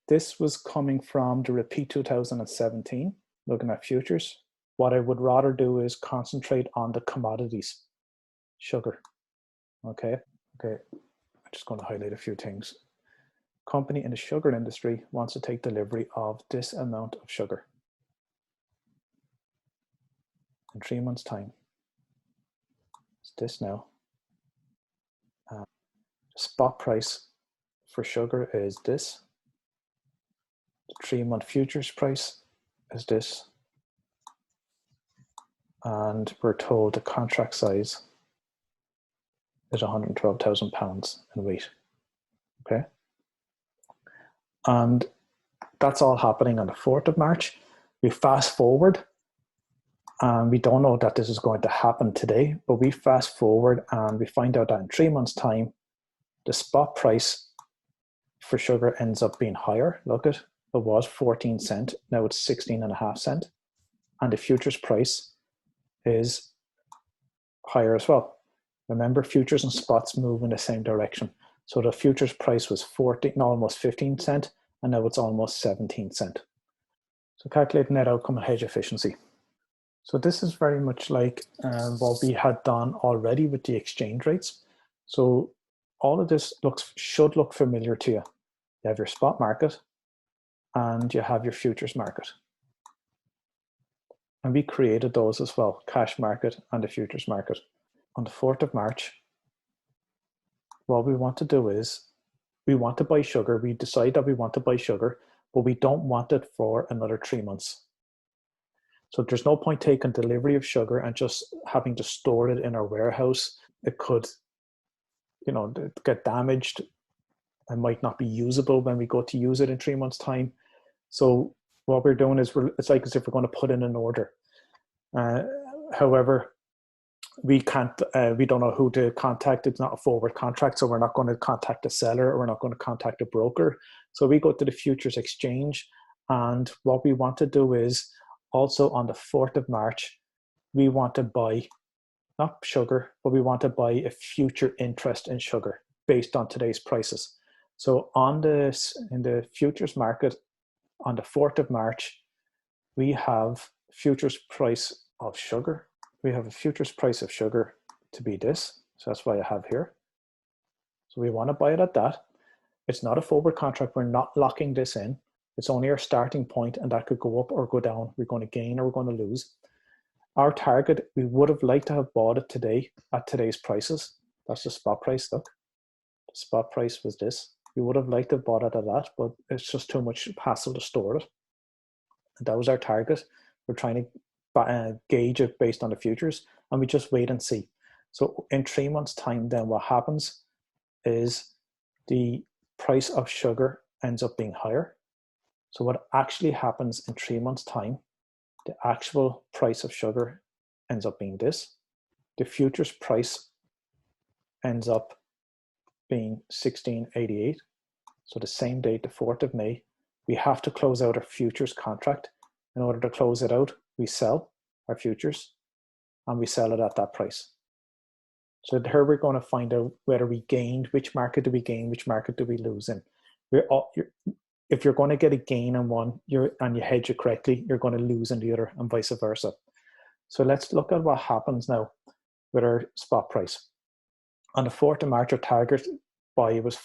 this was coming from the repeat 2017, looking at futures. What I would rather do is concentrate on the commodities, sugar. Okay. I'm just going to highlight a few things. Company in the sugar industry wants to take delivery of this amount of sugar in 3 months' time. It's this now. Spot price for sugar is this. The 3-month futures price is this. And we're told the contract size is 112,000 pounds in weight. Okay. And that's all happening on the 4th of March. We fast forward, and we don't know that this is going to happen today, but we fast forward and we find out that in 3 months' time, the spot price for sugar ends up being higher. Look at it was 14 cents, now it's 16.5 cents. And the futures price is higher as well. Remember, futures and spots move in the same direction. So the futures price was almost 15 cents, and now it's almost 17 cents. So calculate net outcome and hedge efficiency. So this is very much like what we had done already with the exchange rates. So all of this should look familiar to you. You have your spot market and you have your futures market. And we created those as well, cash market and the futures market. On the 4th of March, what we want to do is we want to buy sugar. We decide that we want to buy sugar, but we don't want it for another 3 months. So there's no point taking delivery of sugar and just having to store it in our warehouse. It could, get damaged and might not be usable when we go to use it in 3 months' time. So what we're doing is it's like as if we're going to put in an order. However, we can't. We don't know who to contact. It's not a forward contract, so we're not going to contact the seller, or we're not going to contact a broker. So we go to the futures exchange, and what we want to do is also on the 4th of March, we want to buy not sugar, but we want to buy a future interest in sugar based on today's prices. So in the futures market on the 4th of March, we have futures price of sugar. We have a futures price of sugar to be this. So that's why I have here. So we want to buy it at that. It's not a forward contract. We're not locking this in. It's only our starting point, and that could go up or go down. We're going to gain or we're going to lose. Our target, we would have liked to have bought it today at today's prices. That's the spot price, look. The spot price was this. We would have liked to have bought it at that, but it's just too much hassle to store it. And that was our target. We're trying to gauge it based on the futures, and we just wait and see. So in 3 months' time, then what happens is the price of sugar ends up being higher. So what actually happens in 3 months' time, the actual price of sugar ends up being this. The futures price ends up being 16.88. So the same date, the 4th of May, we have to close out our futures contract. In order to close it out, we sell our futures and we sell it at that price. So here we're going to find out whether we gained, which market do we gain, which market do we lose in. If you're going to get a gain in one and you hedge it correctly, you're going to lose in the other, and vice versa. So let's look at what happens now with our spot price. On the 4th of March, our target buy was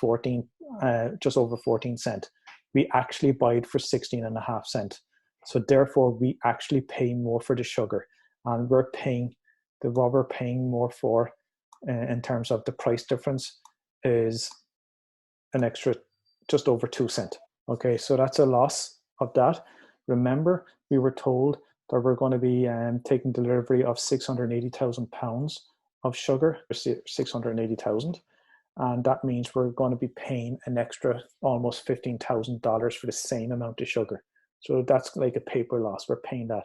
just over 14 cents. We actually buy it for 16.5 cents. So therefore, we actually pay more for the sugar, and we're paying what we're paying more for in terms of the price difference is an extra just over 2 cents. Okay, so that's a loss of that. Remember, we were told that we're going to be taking delivery of 680,000 pounds of sugar, 680,000. And that means we're going to be paying an extra almost $15,000 for the same amount of sugar. So that's like a paper loss. We're paying that.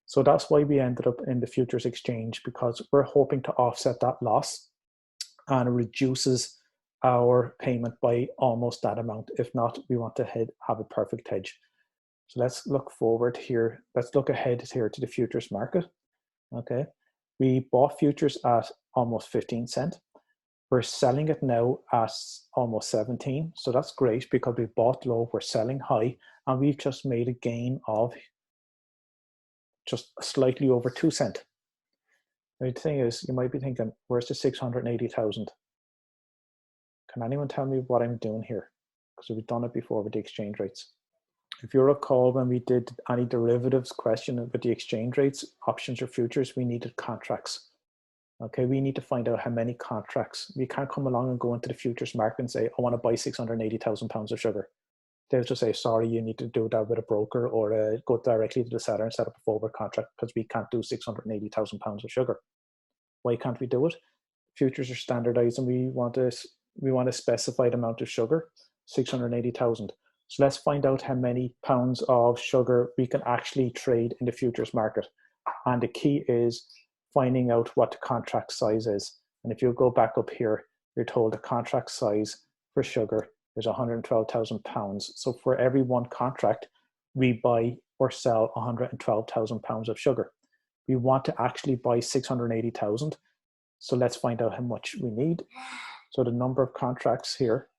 So that's why we ended up in the futures exchange, because we're hoping to offset that loss, and it reduces our payment by almost that amount. If not, we want to have a perfect hedge. So let's look forward here. Let's look ahead here to the futures market. Okay, we bought futures at almost 15 cents. We're selling it now at almost 17. So that's great because we bought low, we're selling high, and we've just made a gain of just slightly over 2 cents. The thing is, you might be thinking, where's the 680,000? Can anyone tell me what I'm doing here? Because we've done it before with the exchange rates. If you recall, when we did any derivatives question with the exchange rates, options or futures, we needed contracts. Okay, we need to find out how many contracts. We can't come along and go into the futures market and say, I want to buy 680,000 pounds of sugar. They'll just say, sorry, you need to do that with a broker, or go directly to the seller and set up a forward contract because we can't do 680,000 pounds of sugar. Why can't we do it? Futures are standardized and we want to specify the amount of sugar, 680,000. So let's find out how many pounds of sugar we can actually trade in the futures market. And the key is finding out what the contract size is. And if you go back up here, you're told the contract size for sugar is 112,000 pounds. So for every one contract, we buy or sell 112,000 pounds of sugar. We want to actually buy 680,000. So let's find out how much we need. So the number of contracts here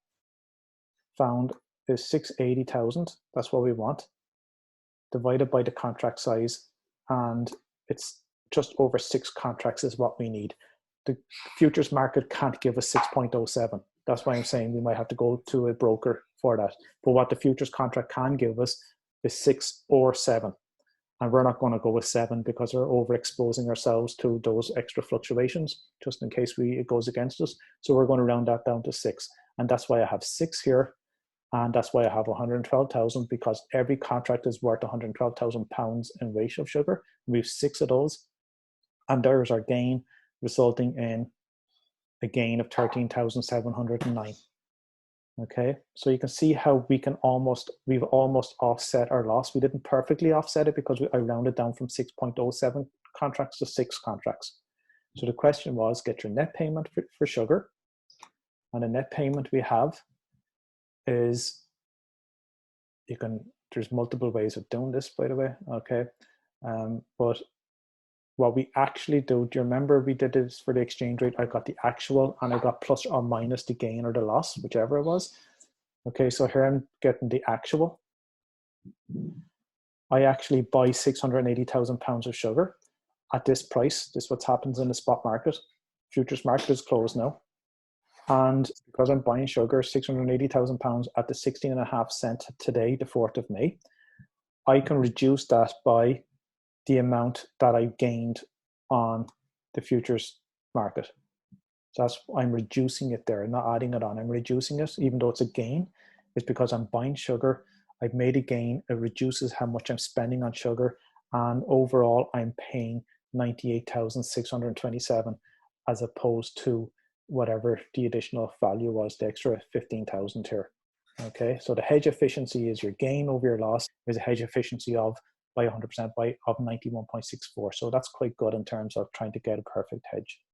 found is 680,000. That's what we want, divided by the contract size. And it's just over 6 contracts is what we need. The futures market can't give us 6.07. That's why I'm saying we might have to go to a broker for that. But what the futures contract can give us is 6 or 7. And we're not going to go with 7 because we're overexposing ourselves to those extra fluctuations, just in case it goes against us. So we're going to round that down to 6. And that's why I have 6 here. And that's why I have 112,000, because every contract is worth 112,000 pounds in weight of sugar. We have 6 of those. And there's our gain, resulting in a gain of 13,709. Okay, so you can see how we've almost offset our loss. We didn't perfectly offset it because I rounded down from 6.07 contracts to 6 contracts. So the question was, get your net payment for sugar. And the net payment we have is, there's multiple ways of doing this, by the way, okay? But what we actually do you remember we did this for the exchange rate? I got the actual and I got plus or minus the gain or the loss, whichever it was. Okay, so here I'm getting the actual. I actually buy 680,000 pounds of sugar at this price. This is what happens in the spot market. Futures market is closed now. And because I'm buying sugar, 680,000 pounds at the 16.5 cent today, the 4th of May, I can reduce that by the amount that I gained on the futures market. So I'm reducing it there, not adding it on. I'm reducing it, even though it's a gain. It's because I'm buying sugar. I've made a gain. It reduces how much I'm spending on sugar. And overall, I'm paying 98,627 as opposed to whatever the additional value was, the extra 15,000 here. Okay, so the hedge efficiency is your gain over your loss, is a hedge efficiency of by 100% of 91.64. So that's quite good in terms of trying to get a perfect hedge.